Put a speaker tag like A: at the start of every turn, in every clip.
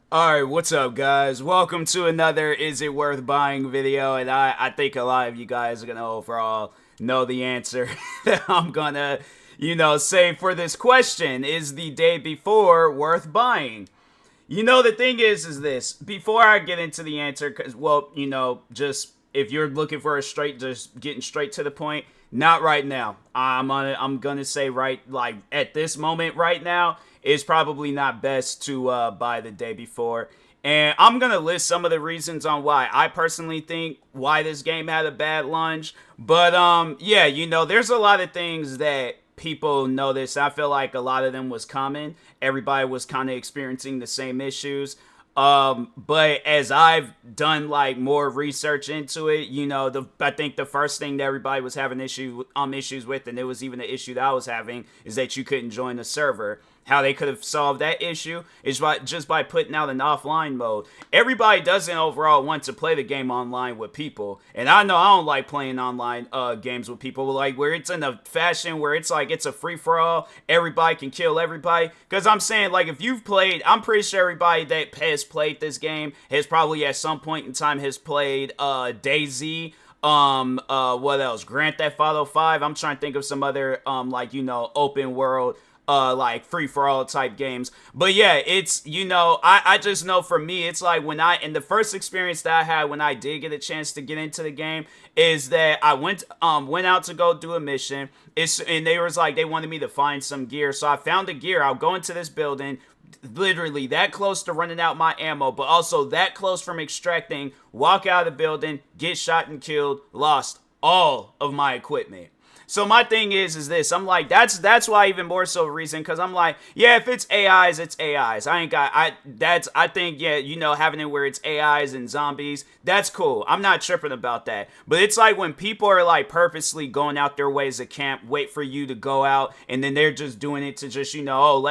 A: Alright, what's up, guys? Welcome to another Is It Worth Buying video. And I think a lot of you guys are gonna overall know the answer that I'm gonna, say for this question. Is the day before worth buying? The thing is this. Before I get into the answer, because, well, just if you're looking for just getting straight to the point, not right now. I'm gonna say right, like, at this moment right now, is probably not best to buy the day before. And I'm going to list some of the reasons on why I personally think why this game had a bad launch. But, yeah, there's a lot of things that people notice. I feel like a lot of them was common. Everybody was kind of experiencing the same issues. But as I've done like more research into it, I think the first thing that everybody was having issues with, and it was even the issue that I was having, is that you couldn't join the server. How they could have solved that issue is just by putting out an offline mode. Everybody doesn't overall want to play the game online with people, and I know I don't like playing online games with people, like where it's in a fashion where it's like it's a free for all. Everybody can kill everybody. Because I'm saying, like, if you've played, I'm pretty sure everybody that has played this game has probably at some point in time has played DayZ. What else? Grand Theft Auto 5. I'm trying to think of some other open world like free for all type games. But yeah, it's I just know for me, it's like in the first experience that I had when I did get a chance to get into the game is that I went out to go do a mission. And they wanted me to find some gear. So I found the gear. I'll go into this building, literally that close to running out my ammo, but also that close from extracting, walk out of the building, get shot and killed, lost all of my equipment. So my thing is this. I'm like, that's why even more so reason, because I'm like, yeah, if it's AIs, it's AIs. I think, yeah, having it where it's AIs and zombies, that's cool. I'm not tripping about that. But it's like when people are like purposely going out their ways to camp, wait for you to go out, and then they're just doing it to just, I know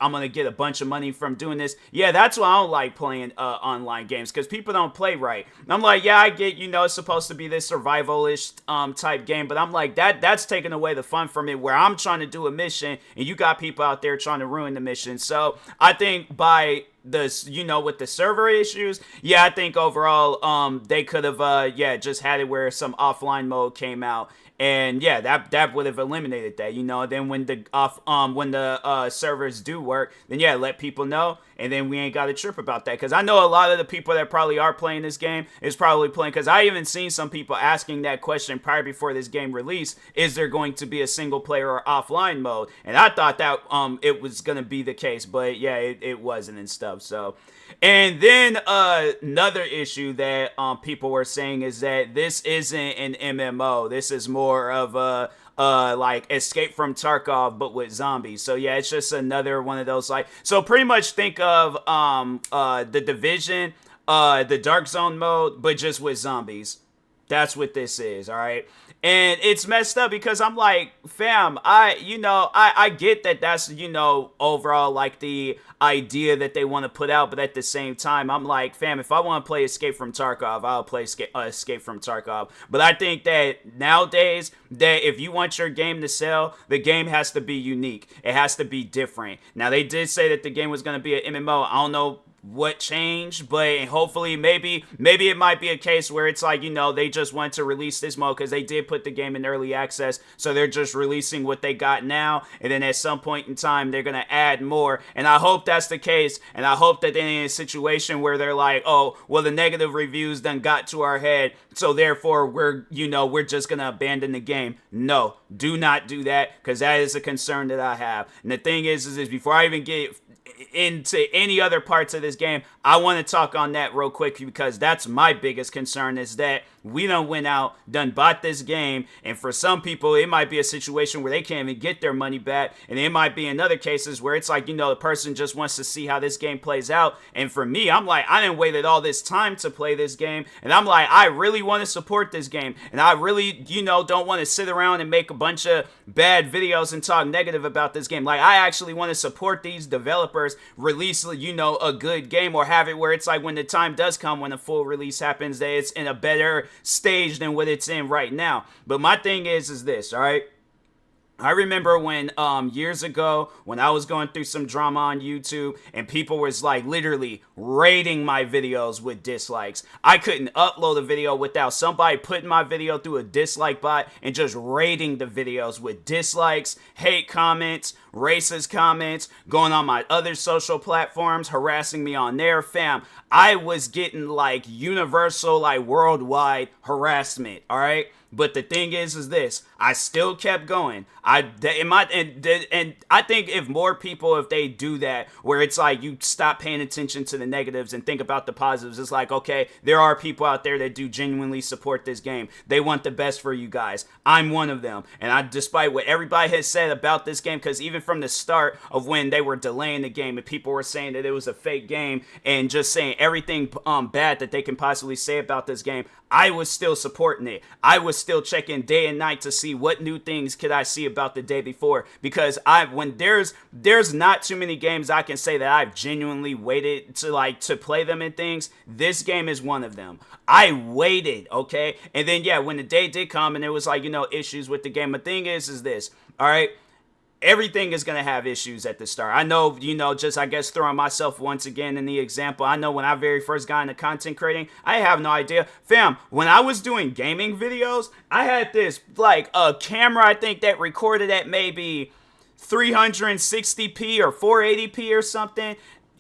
A: I'm going to get a bunch of money from doing this. Yeah, that's why I don't like playing online games, because people don't play right. I'm like, yeah, I get, it's supposed to be this survivalist type game, but I'm like, that's taking away the fun from it, where I'm trying to do a mission and you got people out there trying to ruin the mission. So I think by this, with the server issues, yeah, I think overall they could have just had it where some offline mode came out. And yeah, that would have eliminated that, Then when the servers do work, then yeah, let people know, and then we ain't got to trip about that. Because I know a lot of the people that probably are playing this game is probably playing. Because I even seen some people asking that question prior before this game release: is there going to be a single player or offline mode? And I thought that it was gonna be the case, but yeah, it wasn't and stuff. So. And then another issue that people were saying is that this isn't an MMO. This is more of a like Escape from Tarkov, but with zombies. So yeah, it's just another one of those, like, so pretty much think of the Division, the Dark Zone mode, but just with zombies. That's what this is, all right? And it's messed up because I'm like, fam, I get that that's, overall like the idea that they want to put out, but at the same time, I'm like, fam, if I want to play Escape from Tarkov, I'll play Escape from Tarkov. But I think that nowadays, that if you want your game to sell, the game has to be unique. It has to be different. Now, they did say that the game was going to be an MMO. I don't know what changed, but hopefully maybe it might be a case where it's like, they just want to release this mode because they did put the game in early access, so they're just releasing what they got now, and then at some point in time they're gonna add more. And I hope that's the case, and I hope that they're in a situation where they're like, oh well, the negative reviews done got to our head, so therefore we're just gonna abandon the game. No, do not do that, because that is a concern that I have. And the thing is before I even get into any other parts of this game, I want to talk on that real quick, because that's my biggest concern, is that we done went out, done bought this game, and for some people, it might be a situation where they can't even get their money back, and it might be in other cases where it's like, the person just wants to see how this game plays out. And for me, I'm like, I didn't waited all this time to play this game, and I'm like, I really want to support this game, and I really, don't want to sit around and make a bunch of bad videos and talk negative about this game. Like, I actually want to support these developers, release, a good game, or have it where it's like when the time does come, when the full release happens, that it's in a better stage than what it's in right now. But my thing is this, all right? I remember when years ago when I was going through some drama on YouTube and people was like literally rating my videos with dislikes. I couldn't upload a video without somebody putting my video through a dislike bot and just rating the videos with dislikes, hate comments, racist comments, going on my other social platforms, harassing me on there. Fam, I was getting like universal, like worldwide harassment, all right? But the thing is this: I still kept going. And I think if more people, if they do that, where it's like you stop paying attention to the negatives and think about the positives, it's like, okay, there are people out there that do genuinely support this game. They want the best for you guys. I'm one of them, and despite what everybody has said about this game, because even from the start of when they were delaying the game and people were saying that it was a fake game and just saying everything bad that they can possibly say about this game, I was still supporting it. I was still checking day and night to see what new things could I see about the day before, because when there's not too many games I can say that I've genuinely waited to play them and things. This game is one of them. I waited, okay? And then yeah, when the day did come and it was like, issues with the game. The thing is this, all right? Everything is going to have issues at the start. I know, just I guess throwing myself once again in the example. I know when I very first got into content creating, I have no idea. Fam, when I was doing gaming videos, I had this like a camera, I think, that recorded at maybe 360p or 480p or something.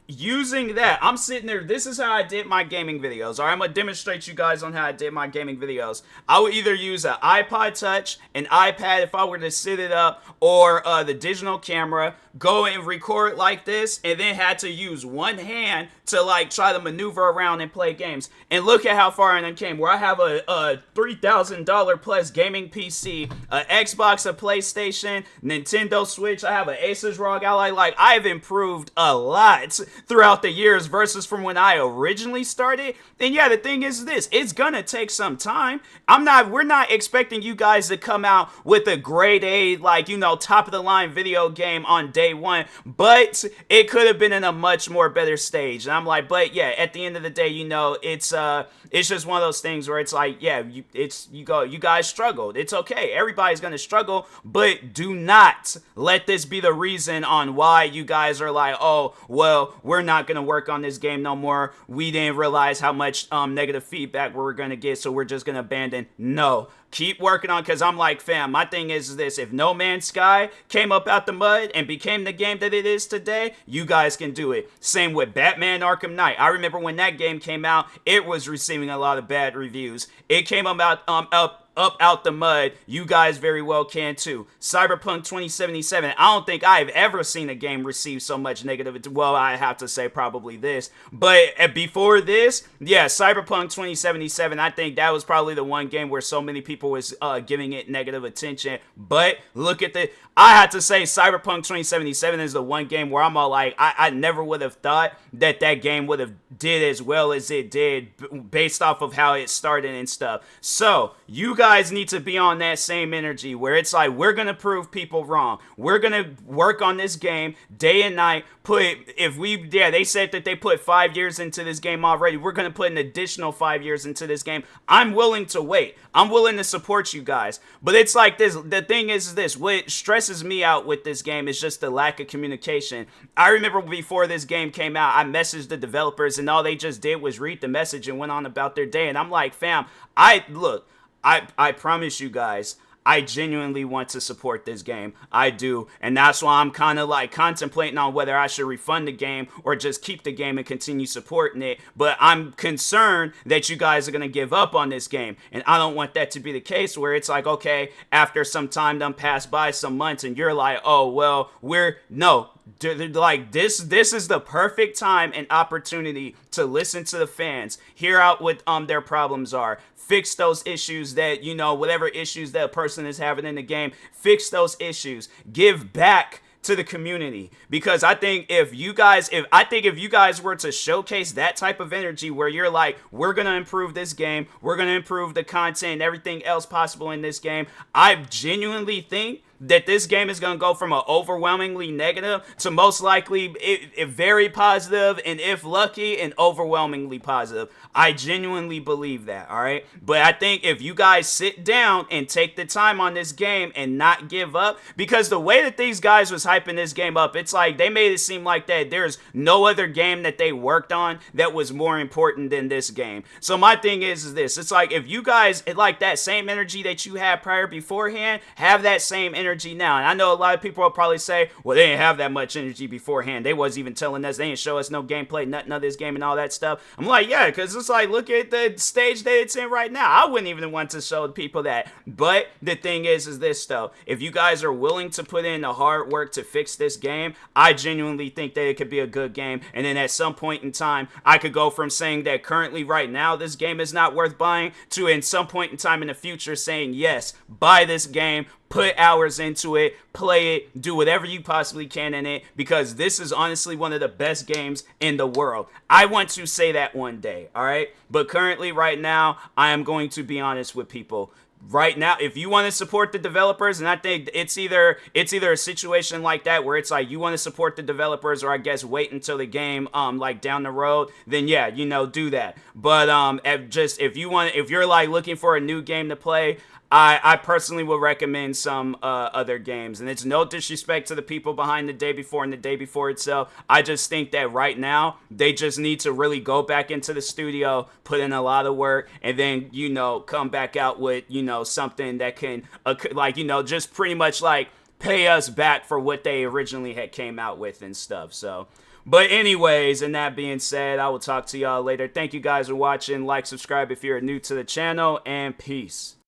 A: Using that, I'm sitting there. This is how I did my gaming videos. All right, I'm gonna demonstrate you guys on how I did my gaming videos. I would either use an iPod Touch, an iPad if I were to sit it up, or the digital camera. Go and record like this, and then had to use one hand to like try to maneuver around and play games. And look at how far I came. Where I have a $3,000 plus gaming PC, a Xbox, a PlayStation, Nintendo Switch. I have an Asus ROG Ally. Like, I've improved a lot throughout the years versus from when I originally started. And yeah, the thing is this: it's gonna take some time. We're not expecting you guys to come out with a grade A, like, top of the line video game on day one, but it could have been in a much more better stage. And I'm like, but yeah, at the end of the day, it's just one of those things where it's like, yeah, you guys struggled. It's okay. Everybody's gonna struggle, but do not let this be the reason on why you guys are like, oh, well, we're not gonna work on this game no more. We didn't realize how much negative feedback we were gonna get, so we're just gonna abandon. No. Keep working on, because I'm like, fam, my thing is this: if No Man's Sky came up out the mud and became the game that it is today, you guys can do it. Same with Batman Arkham Knight. I remember when that game came out, it was receiving a lot of bad reviews. It came about up out the mud. You guys very well can too. Cyberpunk 2077. I don't think I've ever seen a game receive so much negative. Well, I have to say probably this. But before this, yeah, Cyberpunk 2077, I think that was probably the one game where so many people was giving it negative attention. But look at I had to say Cyberpunk 2077 is the one game where I'm all like, I never would have thought that game would have did as well as it did based off of how it started and stuff. So you guys need to be on that same energy where it's like, we're gonna prove people wrong. We're gonna work on this game day and night. They said that they put 5 years into this game already. We're gonna put an additional 5 years into this game. I'm willing to wait. I'm willing to support you guys. But it's like this. The thing is this: what stresses me out with this game is just the lack of communication. I remember before this game came out, I messaged the developers, and all they just did was read the message and went on about their day. And I'm like, fam, I promise you guys, I genuinely want to support this game. I do. And that's why I'm kind of like contemplating on whether I should refund the game or just keep the game and continue supporting it. But I'm concerned that you guys are going to give up on this game. And I don't want that to be the case where it's like, okay, after some time done passed by, some months, and you're like, oh, well, like this is the perfect time and opportunity to listen to the fans, hear out what their problems are, fix those issues that, whatever issues that a person is having in the game, fix those issues, give back to the community. Because I think if you guys were to showcase that type of energy where you're like, we're going to improve this game, we're going to improve the content and everything else possible in this game, I genuinely think that this game is going to go from an overwhelmingly negative to most likely it very positive, and if lucky, an overwhelmingly positive. I genuinely believe that, all right? But I think if you guys sit down and take the time on this game and not give up, because the way that these guys was hyping this game up, it's like they made it seem like that there's no other game that they worked on that was more important than this game. So my thing is this, it's like if you guys like that same energy that you had prior beforehand, have that same energy now. And I know a lot of people will probably say, well, they didn't have that much energy beforehand. They wasn't even telling us, they didn't show us no gameplay, nothing of this game and all that stuff. I'm like, yeah, because it's like, look at the stage that it's in right now. I wouldn't even want to show people that. But the thing is this though, if you guys are willing to put in the hard work to fix this game, I genuinely think that it could be a good game. And then at some point in time, I could go from saying that currently right now this game is not worth buying to in some point in time in the future saying, yes, buy this game, put hours into it, play it, do whatever you possibly can in it, because this is honestly one of the best games in the world. I want to say that one day, all right? But currently, right now, I am going to be honest with people. Right now, if you want to support the developers, and I think it's either a situation like that where it's like you want to support the developers, or I guess wait until the game like down the road, then yeah, you know, do that. But if you're like looking for a new game to play, I personally would recommend some other games. And it's no disrespect to the people behind the day before and the day before itself. I just think that right now, they just need to really go back into the studio, put in a lot of work, and then, you know, come back out with, you know, something that can, like, you know, just pretty much, like, pay us back for what they originally had came out with and stuff. So, but anyways, and that being said, I will talk to y'all later. Thank you guys for watching. Like, subscribe if you're new to the channel, and peace.